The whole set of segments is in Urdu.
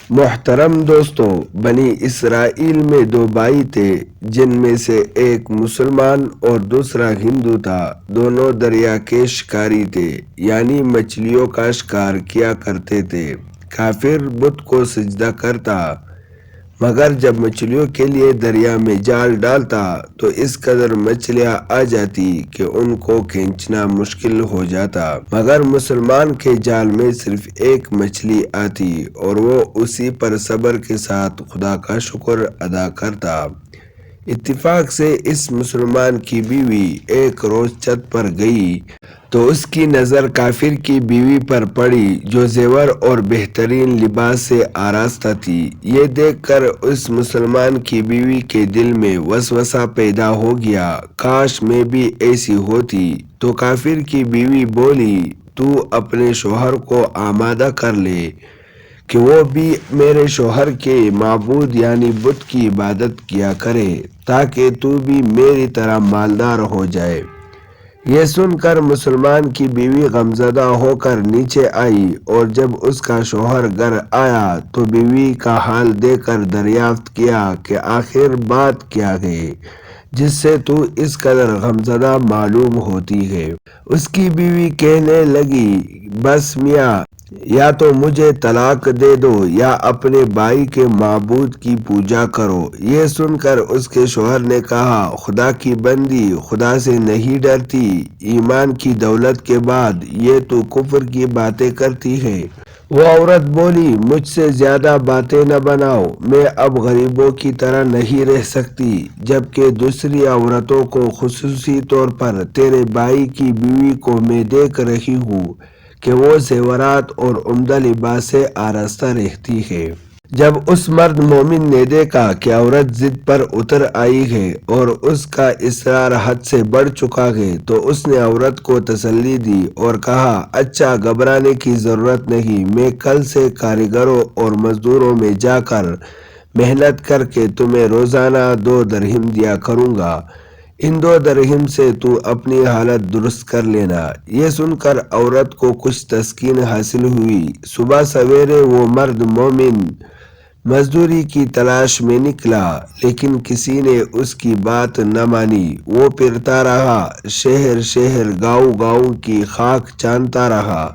محترم دوستو، بنی اسرائیل میں دو بھائی تھے جن میں سے ایک مسلمان اور دوسرا ہندو تھا۔ دونوں دریا کے شکاری تھے، یعنی مچھلیوں کا شکار کیا کرتے تھے۔ کافر بت کو سجدہ کرتا، مگر جب مچھلیوں کے لیے دریا میں جال ڈالتا تو اس قدر مچھلیاں آ جاتی کہ ان کو کھینچنا مشکل ہو جاتا، مگر مسلمان کے جال میں صرف ایک مچھلی آتی اور وہ اسی پر صبر کے ساتھ خدا کا شکر ادا کرتا۔ اتفاق سے اس مسلمان کی بیوی ایک روز چھت پر گئی تو اس کی نظر کافر کی بیوی پر پڑی جو زیور اور بہترین لباس سے آراستہ تھی۔ یہ دیکھ کر اس مسلمان کی بیوی کے دل میں وسوسہ پیدا ہو گیا، کاش میں بھی ایسی ہوتی۔ تو کافر کی بیوی بولی، تو اپنے شوہر کو آمادہ کر لے کہ وہ بھی میرے شوہر کے معبود یعنی بت کی عبادت کیا کرے تاکہ تو بھی میری طرح مالدار ہو جائے۔ یہ سن کر مسلمان کی بیوی غمزدہ ہو کر نیچے آئی اور جب اس کا شوہر گھر آیا تو بیوی کا حال دیکھ کر دریافت کیا کہ آخر بات کیا ہے جس سے تو اس قدر غمزدہ معلوم ہوتی ہے۔ اس کی بیوی کہنے لگی، بس میاں، یا تو مجھے طلاق دے دو یا اپنے بھائی کے معبود کی پوجا کرو۔ یہ سن کر اس کے شوہر نے کہا، خدا کی بندی، خدا سے نہیں ڈرتی؟ ایمان کی دولت کے بعد یہ تو کفر کی باتیں کرتی ہے۔ وہ عورت بولی، مجھ سے زیادہ باتیں نہ بناؤ، میں اب غریبوں کی طرح نہیں رہ سکتی۔ جبکہ دوسری عورتوں کو، خصوصی طور پر تیرے بھائی کی بیوی کو میں دیکھ رہی ہوں کہ وہ زیورات اور عمدہ لباس سے آراستہ رہتی ہے۔ جب اس مرد مومن نے دیکھا کہ عورت ضد پر اتر آئی ہے اور اس کا اصرار حد سے بڑھ چکا ہے تو اس نے عورت کو تسلی دی اور کہا، اچھا، گھبرانے کی ضرورت نہیں، میں کل سے کاریگروں اور مزدوروں میں جا کر محنت کر کے تمہیں روزانہ 2 درہم دیا کروں گا، ان 2 درہم سے تو اپنی حالت درست کر لینا۔ یہ سن کر عورت کو کچھ تسکین حاصل ہوئی۔ صبح سویرے وہ مرد مومن مزدوری کی تلاش میں نکلا، لیکن کسی نے اس کی بات نہ مانی۔ وہ پھرتا رہا، شہر شہر، گاؤں گاؤں کی خاک چانتا رہا،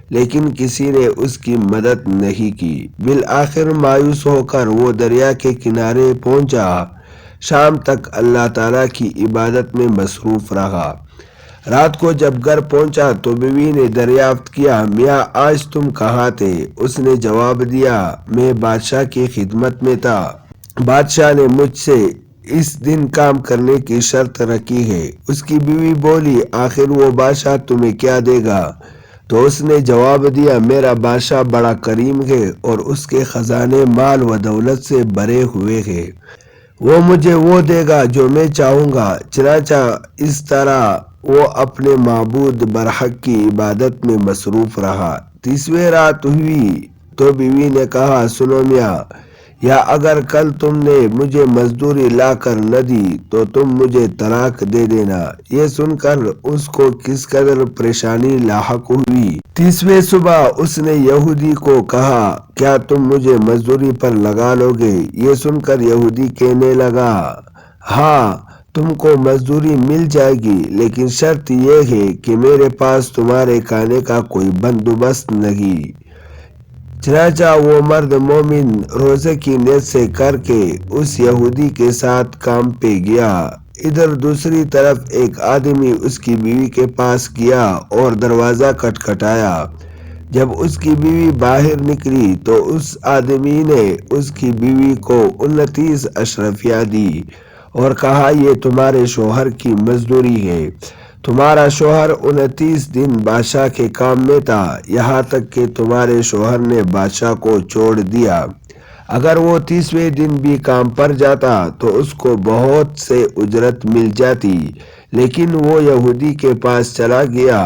لیکن کسی نے اس کی مدد نہیں کی۔ بالآخر مایوس ہو کر وہ دریا کے کنارے پہنچا۔ شام تک اللہ تعالیٰ کی عبادت میں مصروف رہا۔ رات کو جب گھر پہنچا تو بیوی نے دریافت کیا، میاں آج تم کہاں تھے؟ اس نے جواب دیا، میں بادشاہ کی خدمت میں تھا۔ بادشاہ نے مجھ سے اس دن کام کرنے کی شرط رکھی ہے۔ اس کی بیوی بولی، آخر وہ بادشاہ تمہیں کیا دے گا؟ تو اس نے جواب دیا، میرا بادشاہ بڑا کریم ہے اور اس کے خزانے مال و دولت سے بھرے ہوئے ہیں، وہ مجھے وہ دے گا جو میں چاہوں گا۔ چنانچہ اس طرح وہ اپنے معبود برحق کی عبادت میں مصروف رہا۔ 30ویں رات ہوئی تو بیوی نے کہا، سنو میاں، یا اگر کل تم نے مجھے مزدوری لا کر نہ دی تو تم مجھے طلاق دے دینا۔ یہ سن کر اس کو کس قدر پریشانی لاحق ہوئی۔ 30ویں صبح اس نے یہودی کو کہا، کیا تم مجھے مزدوری پر لگا لو گے؟ یہ سن کر یہودی کہنے لگا، ہاں، تم کو مزدوری مل جائے گی، لیکن شرط یہ ہے کہ میرے پاس تمہارے کھانے کا کوئی بندوبست نہیں۔ چنانچہ وہ مرد مومن روزے کی نیت سے کر کے اس یہودی کے ساتھ کام پہ گیا۔ ادھر دوسری طرف ایک آدمی اس کی بیوی کے پاس گیا اور دروازہ کھٹکھٹایا۔ جب اس کی بیوی باہر نکلی تو اس آدمی نے اس کی بیوی کو 29 اشرفیہ دی اور کہا، یہ تمہارے شوہر کی مزدوری ہے۔ تمہارا شوہر 29 دن بادشاہ کے کام میں تھا، یہاں تک کہ تمہارے شوہر نے بادشاہ کو چھوڑ دیا۔ اگر وہ 30ویں دن بھی کام پر جاتا تو اس کو بہت سے اجرت مل جاتی۔ لیکن وہ یہودی کے پاس چلا گیا۔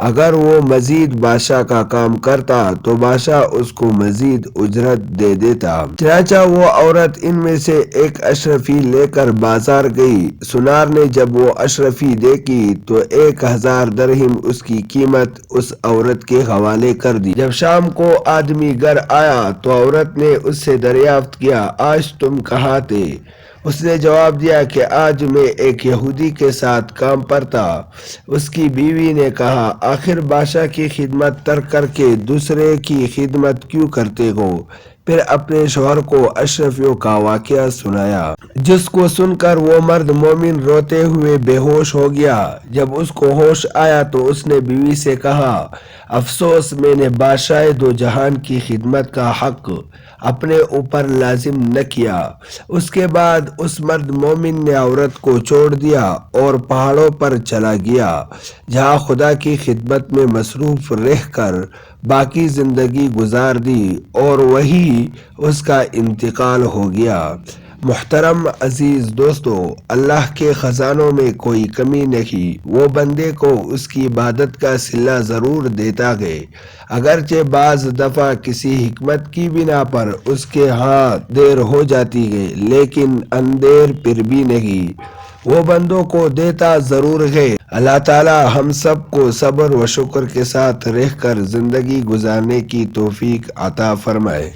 اگر وہ مزید بادشاہ کا کام کرتا تو بادشاہ اس کو مزید اجرت دے دیتا۔ چنانچہ وہ عورت ان میں سے ایک اشرفی لے کر بازار گئی۔ سنار نے جب وہ اشرفی دیکھی تو 1000 درہم اس کی قیمت اس عورت کے حوالے کر دی۔ جب شام کو آدمی گھر آیا تو عورت نے اس سے دریافت کیا، آج تم کہاں تھے؟ اس نے جواب دیا کہ آج میں ایک یہودی کے ساتھ کام پر تھا۔ اس کی بیوی نے کہا، آخر بادشاہ کی خدمت ترک کر کے دوسرے کی خدمت کیوں کرتے ہو؟ پھر اپنے شوہر کو اشرفیوں کا واقعہ سنایا، جس کو سن کر وہ مرد مومن روتے ہوئے بے ہوش ہو گیا۔ جب اس کو ہوش آیا تو اس نے بیوی سے کہا، افسوس، میں نے بادشاہ دو جہان کی خدمت کا حق اپنے اوپر لازم نہ کیا۔ اس کے بعد اس مرد مومن نے عورت کو چھوڑ دیا اور پہاڑوں پر چلا گیا، جہاں خدا کی خدمت میں مصروف رہ کر باقی زندگی گزار دی، اور وہی اس کا انتقال ہو گیا۔ محترم عزیز دوستو، اللہ کے خزانوں میں کوئی کمی نہیں۔ وہ بندے کو اس کی عبادت کا صلہ ضرور دیتا ہے، اگرچہ بعض دفعہ کسی حکمت کی بنا پر اس کے ہاں دیر ہو جاتی ہے، لیکن اندیر پھر بھی نہیں، وہ بندوں کو دیتا ضرور ہے۔ اللہ تعالی ہم سب کو صبر و شکر کے ساتھ رہ کر زندگی گزارنے کی توفیق عطا فرمائے۔